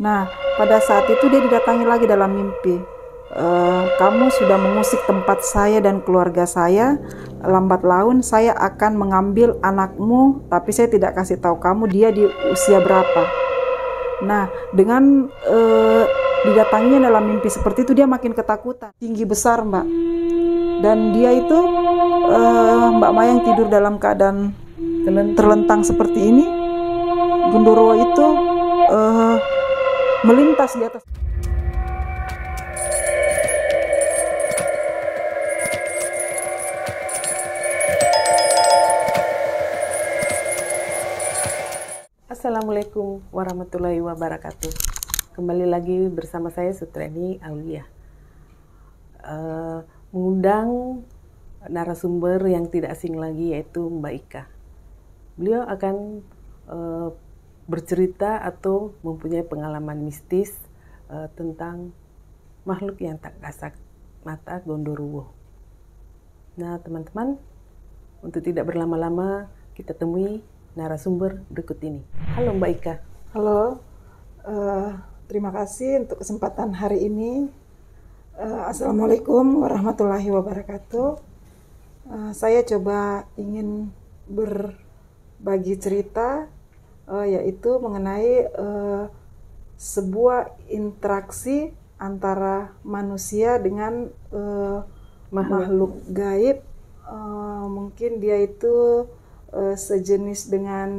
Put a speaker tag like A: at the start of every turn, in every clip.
A: Nah, pada saat itu dia didatangi lagi dalam mimpi. Kamu sudah mengusik tempat saya dan keluarga saya. Lambat laun saya akan mengambil anakmu, tapi saya tidak kasih tahu kamu dia di usia berapa. Nah, dengan didatanginya dalam mimpi seperti itu, dia makin ketakutan. Tinggi besar, Mbak. Dan dia itu, Mbak Mayang tidur dalam keadaan terlentang seperti ini. Gundurwo itu melintas di atas.
B: Assalamualaikum warahmatullahi wabarakatuh. Kembali lagi bersama saya Sutreni Aulia. Mengundang narasumber yang tidak asing lagi, yaitu Mbak Ika. Beliau akan bercerita atau mempunyai pengalaman mistis tentang makhluk yang tak kasat mata Gondoruo. Nah teman-teman, untuk tidak berlama-lama kita temui narasumber berikut ini. Halo Mbak Ika.
A: Halo, terima kasih untuk kesempatan hari ini. Assalamualaikum warahmatullahi wabarakatuh. Saya coba ingin berbagi cerita, yaitu mengenai sebuah interaksi antara manusia dengan makhluk gaib. Mungkin dia itu sejenis dengan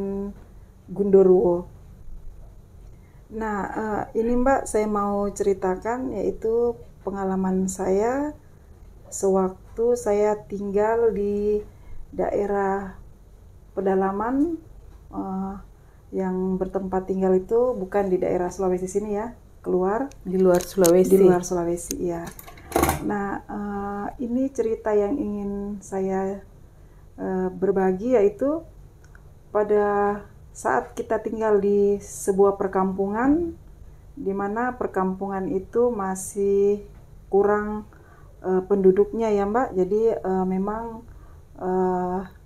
A: Gundurwo. Nah, ini Mbak, saya mau ceritakan yaitu pengalaman saya sewaktu saya tinggal di daerah pedalaman, yang bertempat tinggal itu bukan di daerah Sulawesi sini ya,
B: Di luar Sulawesi.
A: Di luar Sulawesi, ya. Nah, ini cerita yang ingin saya berbagi, yaitu pada saat kita tinggal di sebuah perkampungan, di mana perkampungan itu masih kurang penduduknya ya Mbak, jadi memang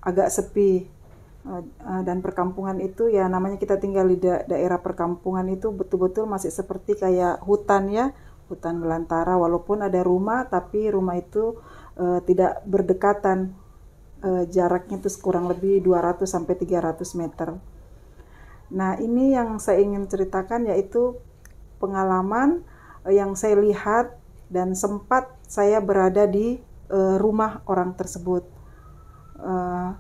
A: agak sepi. Dan perkampungan itu ya namanya kita tinggal di daerah perkampungan itu betul-betul masih seperti kayak hutan ya, hutan belantara, walaupun ada rumah tapi rumah itu tidak berdekatan, jaraknya itu kurang lebih 200 sampai 300 meter. Nah, ini yang saya ingin ceritakan yaitu pengalaman yang saya lihat dan sempat saya berada di rumah orang tersebut.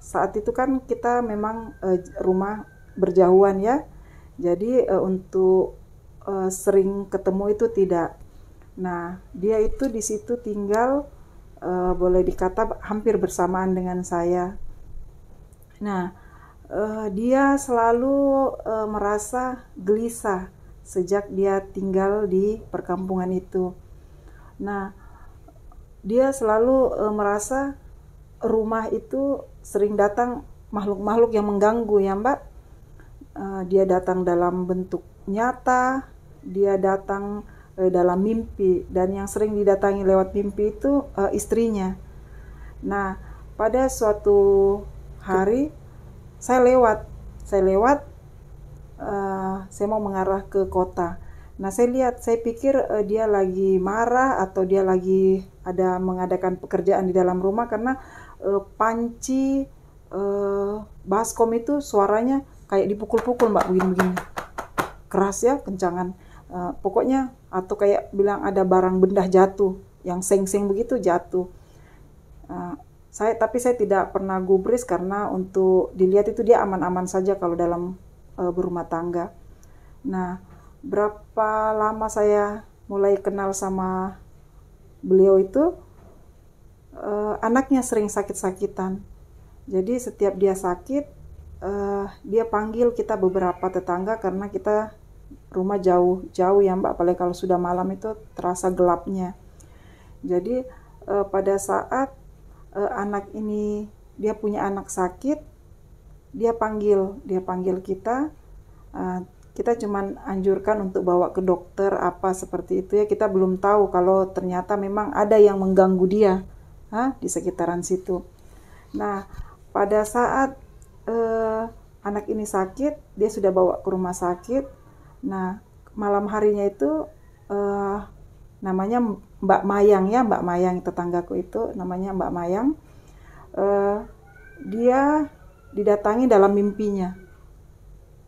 A: Saat itu kan kita memang rumah berjauhan ya, jadi untuk sering ketemu itu tidak. Nah, dia itu di situ tinggal boleh dikata hampir bersamaan dengan saya. Nah, dia selalu merasa gelisah sejak dia tinggal di perkampungan itu. Nah, dia selalu merasa rumah itu sering datang makhluk-makhluk yang mengganggu ya Mbak. Dia datang dalam bentuk nyata, dia datang dalam mimpi, dan yang sering didatangi lewat mimpi itu istrinya. Nah, pada suatu hari saya lewat, saya mau mengarah ke kota. Nah, saya pikir dia lagi marah atau dia lagi ada mengadakan pekerjaan di dalam rumah, karena panci baskom itu suaranya kayak dipukul-pukul Mbak, begini-begini. Keras ya, kencangan. Pokoknya atau kayak bilang ada barang benda jatuh, yang seng-seng begitu jatuh. Tapi saya tidak pernah gubris, karena untuk dilihat itu dia aman-aman saja kalau dalam berumah tangga. Nah, berapa lama saya mulai kenal sama beliau itu, anaknya sering sakit-sakitan. Jadi setiap dia sakit, dia panggil kita beberapa tetangga, karena kita rumah jauh ya Mbak, apalagi kalau sudah malam itu terasa gelapnya. Jadi pada saat anak ini, dia punya anak sakit, dia panggil kita. Kita cuman anjurkan untuk bawa ke dokter apa seperti itu ya. Kita belum tahu kalau ternyata memang ada yang mengganggu dia di sekitaran situ. Nah, pada saat anak ini sakit, dia sudah bawa ke rumah sakit. Nah, malam harinya itu namanya Mbak Mayang ya, Mbak Mayang, tetanggaku itu namanya Mbak Mayang. Dia didatangi dalam mimpinya.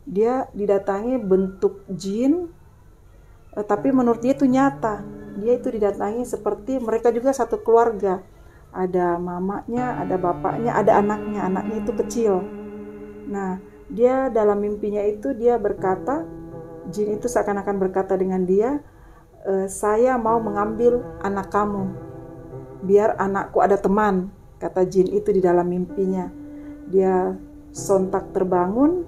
A: Dia didatangi bentuk jin, tapi menurut dia itu nyata. Dia itu didatangi seperti mereka juga satu keluarga. Ada mamanya, ada bapaknya, ada anaknya. Anaknya itu kecil. Nah, dia dalam mimpinya itu dia berkata, jin itu seakan-akan berkata dengan dia, saya mau mengambil anak kamu, biar anakku ada teman, kata jin itu di dalam mimpinya. Dia sontak terbangun,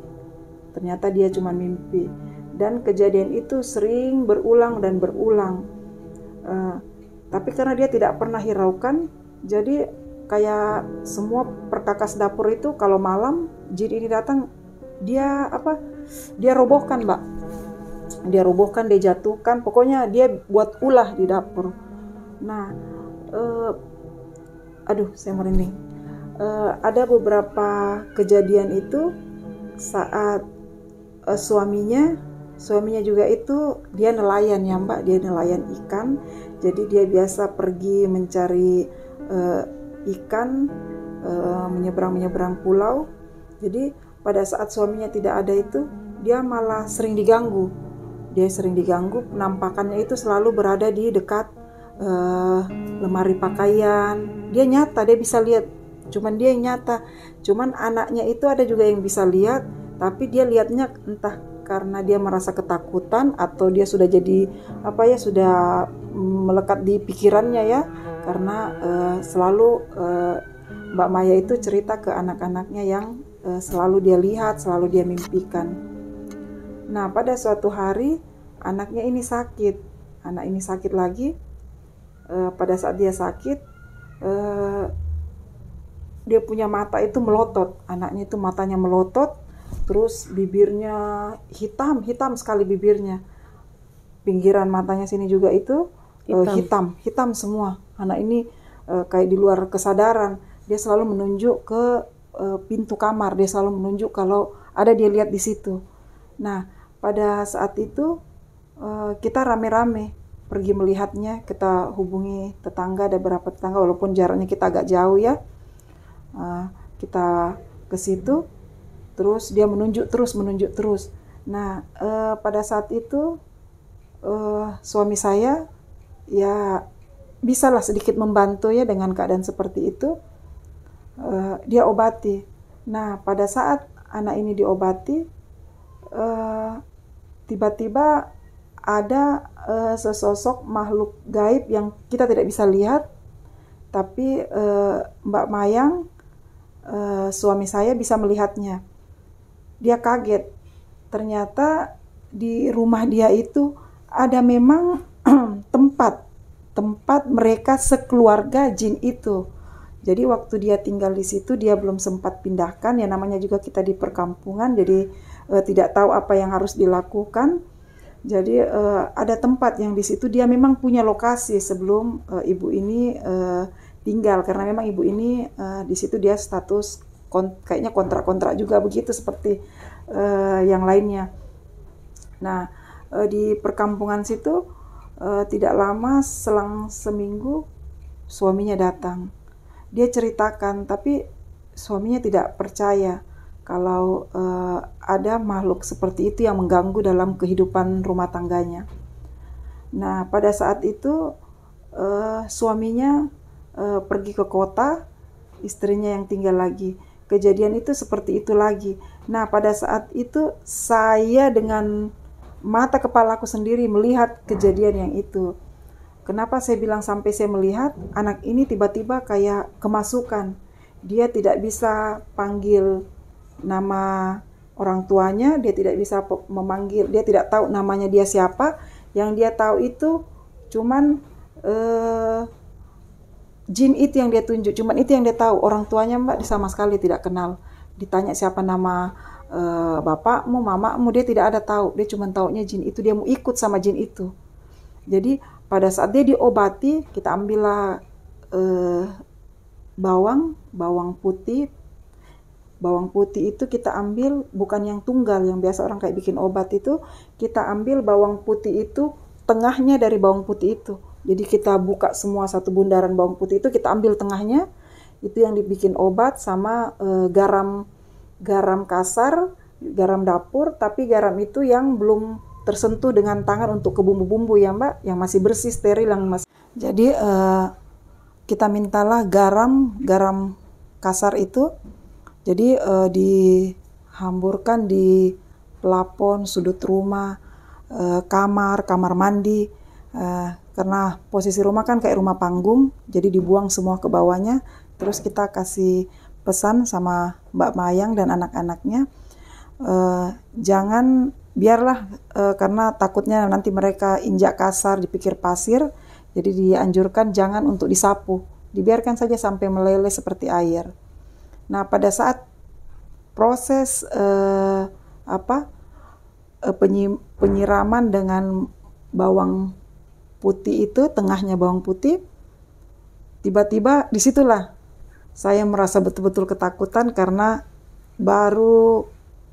A: ternyata dia cuma mimpi. Dan kejadian itu sering berulang dan berulang. Tapi karena dia tidak pernah hiraukan, jadi kayak semua perkakas dapur itu kalau malam jin ini datang, dia robohkan, Mbak. Dia robohkan, dia jatuhkan, pokoknya dia buat ulah di dapur. Nah, saya merinding. Ada beberapa kejadian itu saat suaminya juga itu dia nelayan ya, Mbak, dia nelayan ikan. Jadi dia biasa pergi mencari ikan, menyeberang pulau. Jadi pada saat suaminya tidak ada itu, dia malah sering diganggu. Penampakannya itu selalu berada di dekat lemari pakaian. Dia nyata, dia bisa lihat. Cuman dia yang nyata. Cuman anaknya itu ada juga yang bisa lihat, tapi dia lihatnya entah karena dia merasa ketakutan atau dia sudah jadi sudah melekat di pikirannya ya. Karena selalu Mbak Maya itu cerita ke anak-anaknya yang selalu dia lihat, selalu dia mimpikan. Nah, pada suatu hari anaknya ini sakit. Anak ini sakit lagi. Pada saat dia sakit, dia punya mata itu melotot. Anaknya itu matanya melotot, terus bibirnya hitam sekali bibirnya. Pinggiran matanya sini juga itu hitam semua. Anak ini kayak di luar kesadaran. Dia selalu menunjuk ke pintu kamar. Dia selalu menunjuk kalau ada dia lihat di situ. Nah, pada saat itu kita rame-rame pergi melihatnya. Kita hubungi tetangga, ada beberapa tetangga walaupun jaraknya kita agak jauh ya. Kita ke situ, terus dia menunjuk terus. Nah, pada saat itu suami saya ya bisalah sedikit membantu ya dengan keadaan seperti itu. Dia obati. Nah, pada saat anak ini diobati, tiba-tiba ada sesosok makhluk gaib yang kita tidak bisa lihat, tapi Mbak Mayang, suami saya, bisa melihatnya. Dia kaget. Ternyata di rumah dia itu ada memang tempat mereka sekeluarga jin itu. Jadi waktu dia tinggal di situ dia belum sempat pindahkan, ya namanya juga kita di perkampungan, jadi tidak tahu apa yang harus dilakukan. Jadi ada tempat yang di situ dia memang punya lokasi sebelum ibu ini tinggal, karena memang ibu ini di situ dia status kayaknya kontrak juga begitu seperti yang lainnya. Nah, di perkampungan situ tidak lama selang seminggu suaminya datang. Dia ceritakan, tapi suaminya tidak percaya kalau ada makhluk seperti itu yang mengganggu dalam kehidupan rumah tangganya. Nah, pada saat itu suaminya pergi ke kota, istrinya yang tinggal lagi. Kejadian itu seperti itu lagi. Nah, pada saat itu saya dengan mata kepalaku sendiri melihat kejadian yang itu. Kenapa saya bilang sampai saya melihat? Anak ini tiba-tiba kayak kemasukan. Dia tidak bisa panggil nama orang tuanya, dia tidak bisa memanggil, dia tidak tahu namanya dia siapa. Yang dia tahu itu cuman jin itu yang dia tunjuk, cuman itu yang dia tahu. Orang tuanya Mbak sama sekali tidak kenal. Ditanya siapa nama bapakmu, mamamu, dia tidak ada tahu. Dia cuma taunya jin itu, dia mau ikut sama jin itu. Jadi pada saat dia diobati, kita ambillah bawang putih, bawang putih itu kita ambil bukan yang tunggal, yang biasa orang kayak bikin obat itu, kita ambil bawang putih itu tengahnya dari bawang putih itu. Jadi kita buka semua satu bundaran bawang putih itu, kita ambil tengahnya, itu yang dibikin obat, sama garam kasar, garam dapur, tapi garam itu yang belum tersentuh dengan tangan untuk ke bumbu-bumbu ya Mbak, yang masih bersih, steril, yang masih. Jadi kita mintalah garam kasar itu, jadi dihamburkan di plafon, sudut rumah, kamar mandi, karena posisi rumah kan kayak rumah panggung, jadi dibuang semua ke bawahnya. Terus kita kasih pesan sama Mbak Mayang dan anak-anaknya, jangan, biarlah, karena takutnya nanti mereka injak kasar, dipikir pasir, jadi dianjurkan jangan untuk disapu, dibiarkan saja sampai meleleh seperti air. Nah, pada saat proses penyiraman dengan bawang putih itu, tengahnya bawang putih, tiba-tiba disitulah saya merasa betul-betul ketakutan, karena baru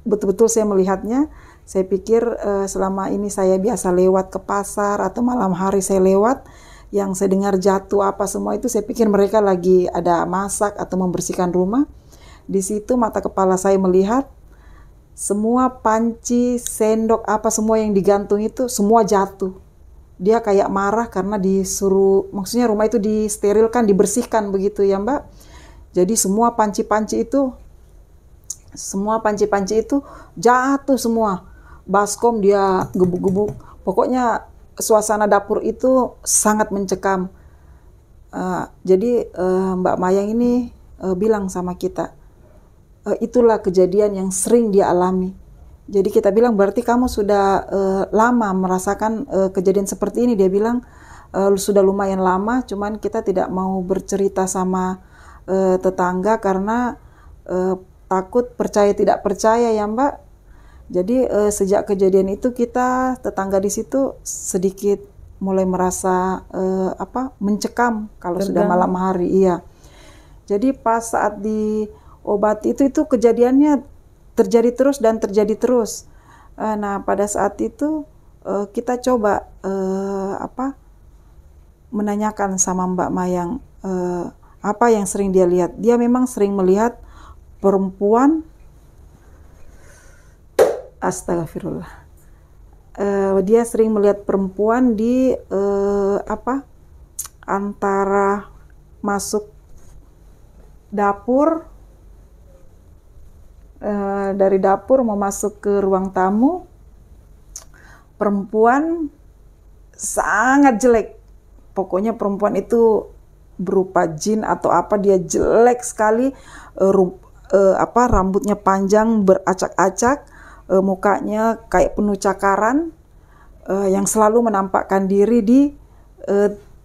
A: betul-betul saya melihatnya. Saya pikir selama ini saya biasa lewat ke pasar atau malam hari saya lewat, yang saya dengar jatuh apa semua itu, saya pikir mereka lagi ada masak atau membersihkan rumah. Di situ mata kepala saya melihat semua panci, sendok, apa semua yang digantung itu semua jatuh. Dia kayak marah karena disuruh, maksudnya rumah itu disterilkan, dibersihkan begitu ya Mbak. Jadi semua panci-panci itu jatuh semua. Baskom dia gebuk-gebuk. Pokoknya suasana dapur itu sangat mencekam. Jadi Mbak Mayang ini bilang sama kita, itulah kejadian yang sering dia alami. Jadi kita bilang, berarti kamu sudah lama merasakan kejadian seperti ini. Dia bilang, sudah lumayan lama, cuman kita tidak mau bercerita sama tetangga karena takut percaya tidak percaya ya Mbak. Jadi sejak kejadian itu kita, tetangga di situ sedikit mulai merasa mencekam kalau sudah malam hari. Iya. Jadi pas saat diobati itu kejadiannya terjadi terus dan terjadi terus. Nah, pada saat itu kita coba menanyakan sama Mbak Mayang apa yang sering dia lihat. Dia memang sering melihat perempuan, astagfirullah. Dia sering melihat perempuan di antara masuk dapur, dari dapur mau masuk ke ruang tamu, perempuan sangat jelek. Pokoknya perempuan itu berupa jin atau apa, dia jelek sekali, rambutnya panjang beracak-acak, mukanya kayak penuh cakaran, yang selalu menampakkan diri di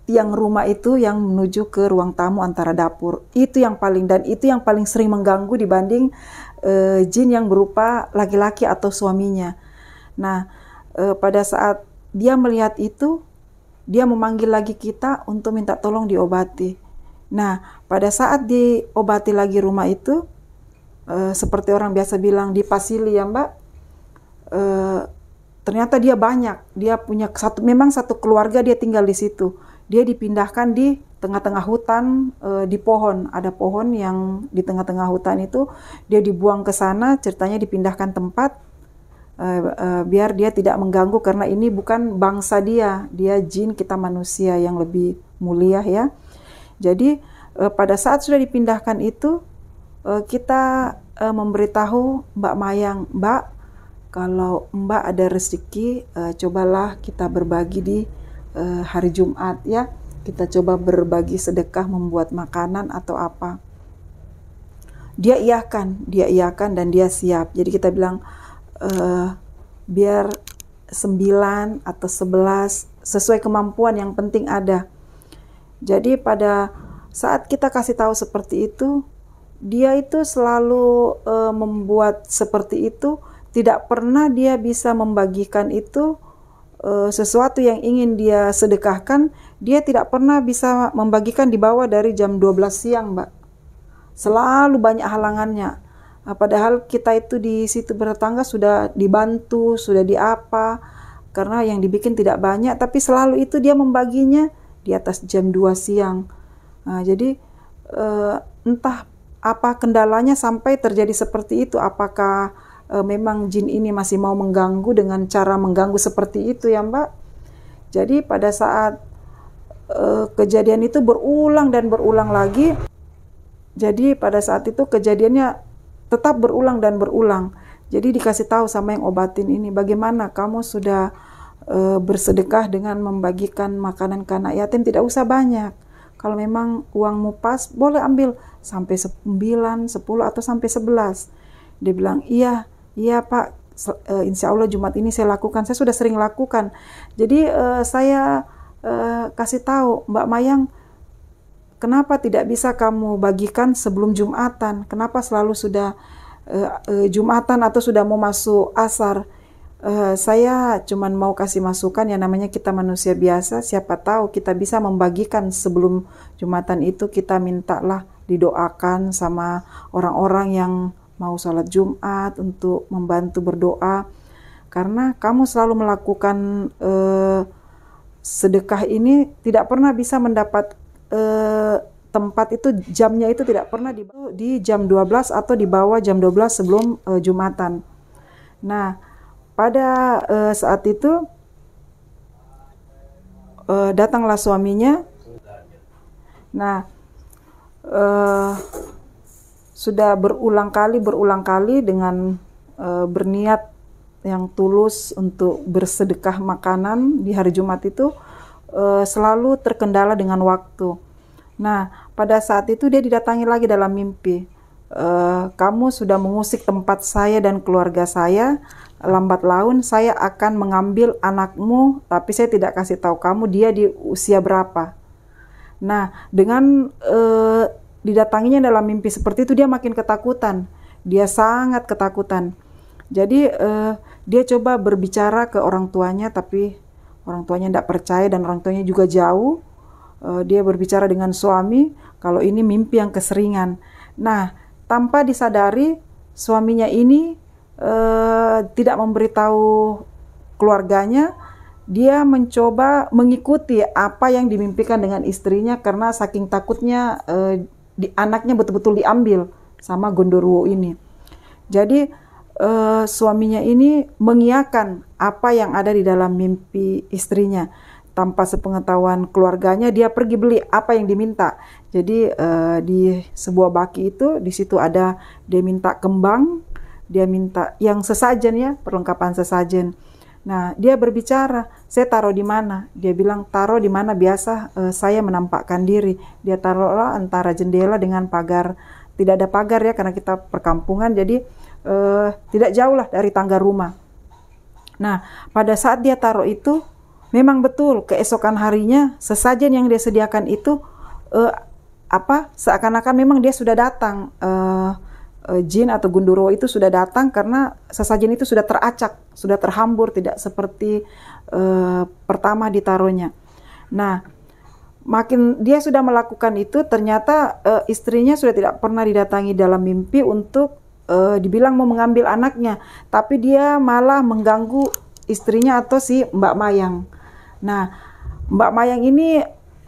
A: tiang rumah itu yang menuju ke ruang tamu antara dapur. Itu yang paling sering mengganggu dibanding jin yang berupa laki-laki atau suaminya. Nah, pada saat dia melihat itu, dia memanggil lagi kita untuk minta tolong diobati. Nah, pada saat diobati lagi rumah itu, seperti orang biasa bilang dipasili ya Mbak, ternyata dia banyak. Dia punya memang satu keluarga dia tinggal di situ. Dia dipindahkan di tengah-tengah hutan, di pohon. Ada pohon yang di tengah-tengah hutan itu, dia dibuang ke sana, ceritanya dipindahkan tempat, biar dia tidak mengganggu, karena ini bukan bangsa dia jin, kita manusia yang lebih mulia ya. Jadi pada saat sudah dipindahkan itu, kita memberitahu Mbak Mayang, Mbak, kalau Mbak ada rezeki, cobalah kita berbagi di hari Jumat ya. Kita coba berbagi sedekah, membuat makanan atau apa. Dia iakan dan dia siap. Jadi kita bilang, biar 9 atau 11 sesuai kemampuan, yang penting ada. Jadi pada saat kita kasih tahu seperti itu, dia itu selalu membuat seperti itu. Tidak pernah dia bisa membagikan itu, sesuatu yang ingin dia sedekahkan, dia tidak pernah bisa membagikan di bawah dari jam 12 siang Mbak. Selalu banyak halangannya. Padahal kita itu di situ bertetangga sudah dibantu, sudah diapa, karena yang dibikin tidak banyak, tapi selalu itu dia membaginya di atas jam 2 siang. Jadi entah apa kendalanya sampai terjadi seperti itu. Apakah memang jin ini masih mau mengganggu dengan cara mengganggu seperti itu ya Mbak? Jadi pada saat kejadian itu berulang dan berulang lagi, jadi pada saat itu kejadiannya tetap berulang dan berulang. Jadi dikasih tahu sama yang obatin ini, bagaimana kamu sudah bersedekah dengan membagikan makanan ke anak yatim, tidak usah banyak. Kalau memang uangmu pas, boleh ambil sampai 9, 10 atau sampai 11. Dia bilang, iya Pak, insya Allah Jumat ini saya lakukan, saya sudah sering lakukan. Jadi saya kasih tahu, Mbak Mayang, kenapa tidak bisa kamu bagikan sebelum Jumatan? Kenapa selalu sudah Jumatan atau sudah mau masuk asar? Saya cuman mau kasih masukan, yang namanya kita manusia biasa, siapa tahu kita bisa membagikan sebelum Jumatan itu, kita mintalah didoakan sama orang-orang yang mau sholat Jumat untuk membantu berdoa. Karena kamu selalu melakukan sedekah ini tidak pernah bisa mendapat tempat itu, jamnya itu tidak pernah di jam 12 atau di bawah jam 12 sebelum Jumatan. Nah, pada saat itu datanglah suaminya. Nah, sudah berulang kali dengan berniat yang tulus untuk bersedekah makanan di hari Jumat itu, selalu terkendala dengan waktu. Nah, pada saat itu dia didatangi lagi dalam mimpi. Kamu sudah mengusik tempat saya dan keluarga saya, lambat laun saya akan mengambil anakmu, tapi saya tidak kasih tahu kamu dia di usia berapa. Nah, dengan didatanginya dalam mimpi seperti itu, dia makin ketakutan. Dia sangat ketakutan. Jadi dia coba berbicara ke orang tuanya, tapi orang tuanya tidak percaya dan orang tuanya juga jauh. Dia berbicara dengan suami kalau ini mimpi yang keseringan. Nah, tanpa disadari suaminya ini tidak memberitahu keluarganya. Dia mencoba mengikuti apa yang dimimpikan dengan istrinya karena saking takutnya anaknya betul-betul diambil sama Gondoruo ini. Jadi suaminya ini mengiyakan apa yang ada di dalam mimpi istrinya. Tanpa sepengetahuan keluarganya, dia pergi beli apa yang diminta. Jadi di sebuah baki itu, di situ ada, dia minta kembang, dia minta yang sesajen ya, perlengkapan sesajen. Nah, dia berbicara, saya taruh di mana? Dia bilang, taruh di mana biasa saya menampakkan diri. Dia taruhlah antara jendela dengan pagar. Tidak ada pagar ya, karena kita perkampungan, jadi tidak jauh lah dari tangga rumah. Nah, pada saat dia taruh itu, memang betul keesokan harinya sesajen yang dia sediakan itu seakan-akan memang dia sudah datang, jin atau Gondoruo itu sudah datang karena sesajen itu sudah teracak, sudah terhambur, tidak seperti pertama ditaruhnya. Nah, makin dia sudah melakukan itu, ternyata istrinya sudah tidak pernah didatangi dalam mimpi untuk dibilang mau mengambil anaknya, tapi dia malah mengganggu istrinya atau si Mbak Mayang. Nah, Mbak Mayang ini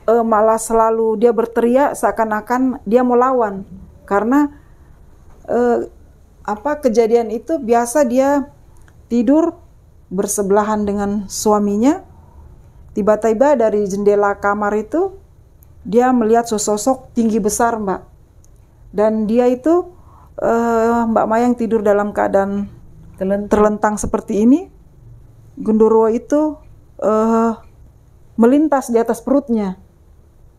A: malah selalu dia berteriak seakan-akan dia mau lawan. Karena kejadian itu biasa dia tidur bersebelahan dengan suaminya. Tiba-tiba dari jendela kamar itu dia melihat sosok tinggi besar, Mbak. Dan dia itu Mbak Mayang tidur dalam keadaan terlentang seperti ini. Gondoruo itu melintas di atas perutnya,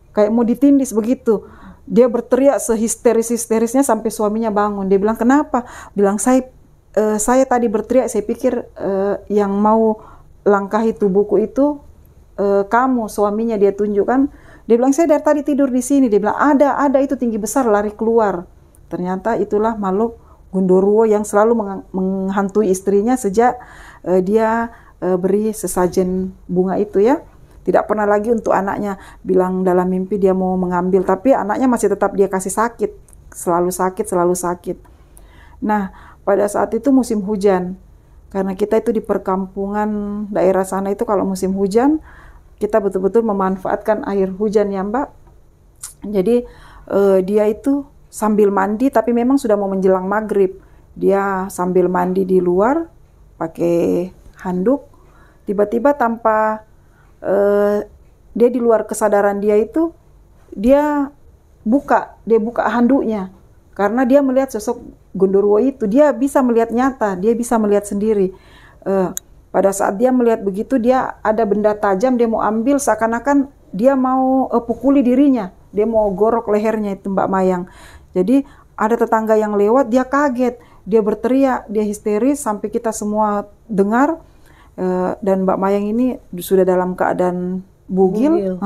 A: kayak mau ditindis begitu. Dia berteriak sehisteris-histerisnya sampai suaminya bangun. Dia bilang, kenapa? Bilang, saya tadi berteriak, saya pikir yang mau langkahi tubuhku itu kamu, suaminya. Dia tunjukkan. Dia bilang, saya dari tadi tidur di sini. Dia bilang, ada itu tinggi besar lari keluar. Ternyata itulah makhluk Gondoruo yang selalu menghantui istrinya sejak dia beri sesajen bunga itu ya. Tidak pernah lagi untuk anaknya. Bilang dalam mimpi dia mau mengambil, tapi anaknya masih tetap dia kasih sakit. Selalu sakit, selalu sakit. Nah, pada saat itu musim hujan. Karena kita itu di perkampungan daerah sana itu kalau musim hujan, kita betul-betul memanfaatkan air hujan ya Mbak. Jadi dia itu sambil mandi, tapi memang sudah mau menjelang maghrib. Dia sambil mandi di luar, pakai handuk. Tiba-tiba tanpa dia di luar kesadaran dia itu, dia buka handuknya. Karena dia melihat sosok Gondoruo itu, dia bisa melihat nyata, dia bisa melihat sendiri. Pada saat dia melihat begitu, dia ada benda tajam, dia mau ambil, seakan-akan dia mau pukuli dirinya, dia mau gorok lehernya itu Mbak Mayang. Jadi ada tetangga yang lewat, dia kaget, dia berteriak, dia histeris, sampai kita semua dengar. Dan Mbak Mayang ini sudah dalam keadaan bugil.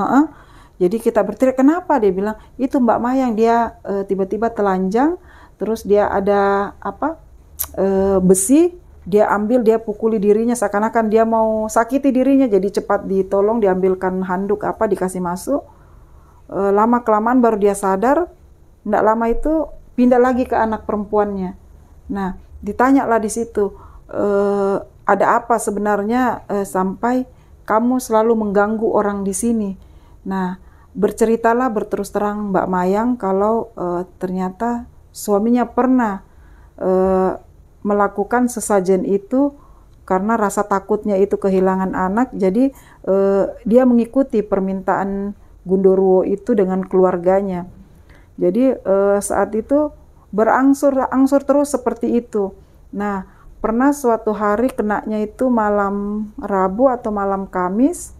A: Jadi kita berteriak, kenapa? Dia bilang, itu Mbak Mayang, dia tiba-tiba telanjang, terus dia ada besi, dia ambil, dia pukuli dirinya, seakan-akan dia mau sakiti dirinya, jadi cepat ditolong, diambilkan handuk dikasih masuk. Lama-kelamaan baru dia sadar, tidak lama itu pindah lagi ke anak perempuannya. Nah, ditanyalah di situ, ada apa sebenarnya sampai kamu selalu mengganggu orang di sini? Nah, berceritalah berterus terang Mbak Mayang kalau ternyata suaminya pernah melakukan sesajen itu karena rasa takutnya itu kehilangan anak. Jadi dia mengikuti permintaan Gondoruo itu dengan keluarganya. Jadi saat itu berangsur-angsur terus seperti itu. Nah, pernah suatu hari kenanya itu malam Rabu atau malam Kamis,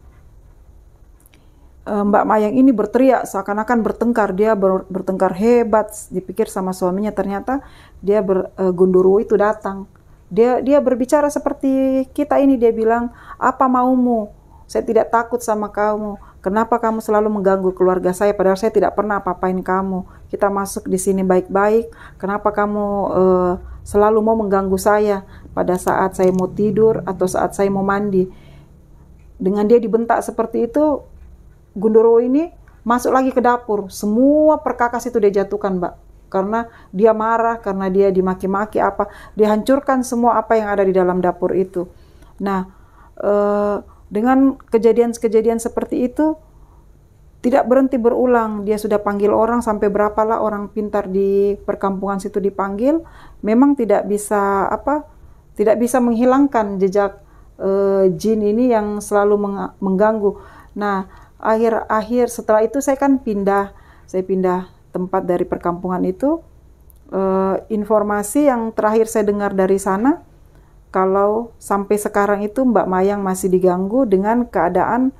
A: Mbak Mayang ini berteriak seakan-akan bertengkar. Dia bertengkar hebat, dipikir sama suaminya, ternyata dia Gondoruo itu datang. Dia berbicara seperti kita ini, dia bilang, apa maumu? Saya tidak takut sama kamu. Kenapa kamu selalu mengganggu keluarga saya, padahal saya tidak pernah apa-apain kamu. Kita masuk di sini baik-baik. Kenapa kamu selalu mau mengganggu saya pada saat saya mau tidur atau saat saya mau mandi? Dengan dia dibentak seperti itu, Gondoruo ini masuk lagi ke dapur. Semua perkakas itu dia jatuhkan, Mbak. Karena dia marah, karena dia dimaki-maki dia hancurkan semua apa yang ada di dalam dapur itu. Nah, dengan kejadian-kejadian seperti itu tidak berhenti berulang. Dia sudah panggil orang, sampai berapalah orang pintar di perkampungan situ dipanggil. Memang tidak bisa menghilangkan jejak jin ini yang selalu mengganggu. Nah, akhir setelah itu saya pindah tempat dari perkampungan itu. Informasi yang terakhir saya dengar dari sana, kalau sampai sekarang itu Mbak Mayang masih diganggu dengan keadaan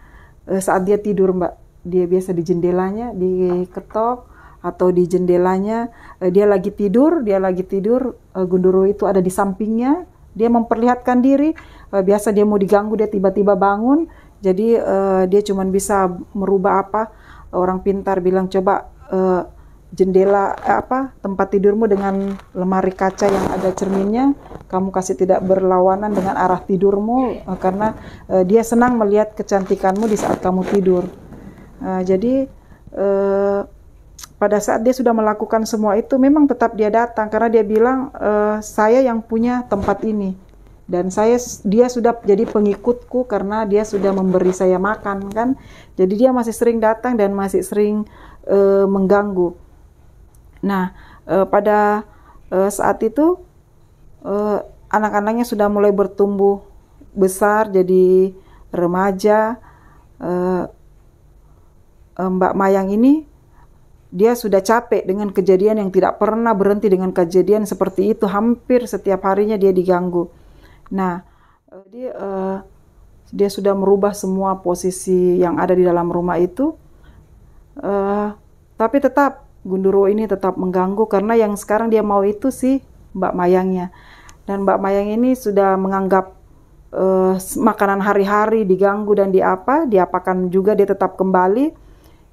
A: saat dia tidur, Mbak. Dia biasa di jendelanya diketok, atau di jendelanya dia lagi tidur, Gondoruo itu ada di sampingnya, dia memperlihatkan diri. Biasa dia mau diganggu, dia tiba-tiba bangun. Jadi dia cuma bisa merubah orang pintar bilang, coba jendela tempat tidurmu dengan lemari kaca yang ada cerminnya, kamu kasih tidak berlawanan dengan arah tidurmu, karena dia senang melihat kecantikanmu di saat kamu tidur. Jadi pada saat dia sudah melakukan semua itu, memang tetap dia datang karena dia bilang, saya yang punya tempat ini. Dan dia sudah jadi pengikutku karena dia sudah memberi saya makan kan. Jadi dia masih sering datang dan masih sering mengganggu. Nah, pada saat itu anak-anaknya sudah mulai bertumbuh besar jadi remaja. Mbak Mayang ini dia sudah capek dengan kejadian yang tidak pernah berhenti, dengan kejadian seperti itu. Hampir setiap harinya dia diganggu. Nah, dia sudah merubah semua posisi yang ada di dalam rumah itu, tapi tetap Gondoruo ini tetap mengganggu, karena yang sekarang dia mau itu sih Mbak Mayangnya. Dan Mbak Mayang ini sudah menganggap makanan hari-hari diganggu dan diapakan juga, dia tetap kembali.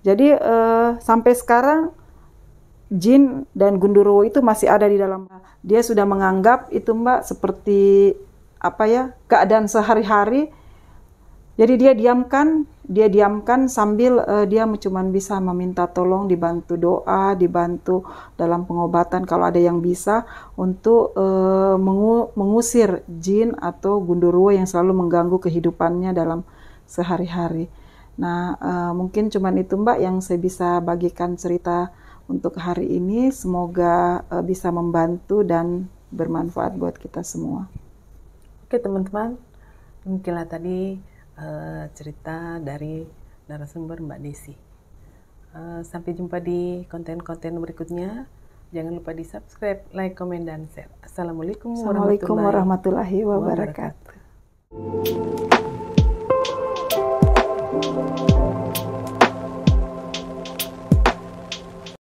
A: Jadi sampai sekarang jin dan Gondoruo itu masih ada di dalam. Dia sudah menganggap itu, Mbak, seperti keadaan sehari-hari. Jadi dia diamkan dia diamkan sambil dia cuman bisa meminta tolong, dibantu doa, dibantu dalam pengobatan kalau ada yang bisa untuk mengusir jin atau gundurwo yang selalu mengganggu kehidupannya dalam sehari-hari. Nah, mungkin cuman itu Mbak yang saya bisa bagikan cerita untuk hari ini. Semoga bisa membantu dan bermanfaat buat kita semua.
B: Oke teman-teman, mungkinlah tadi cerita dari narasumber Mbak Desi. Sampai jumpa di konten-konten berikutnya. Jangan lupa di subscribe, like, komen, dan share. Assalamualaikum
A: warahmatullahi wabarakatuh.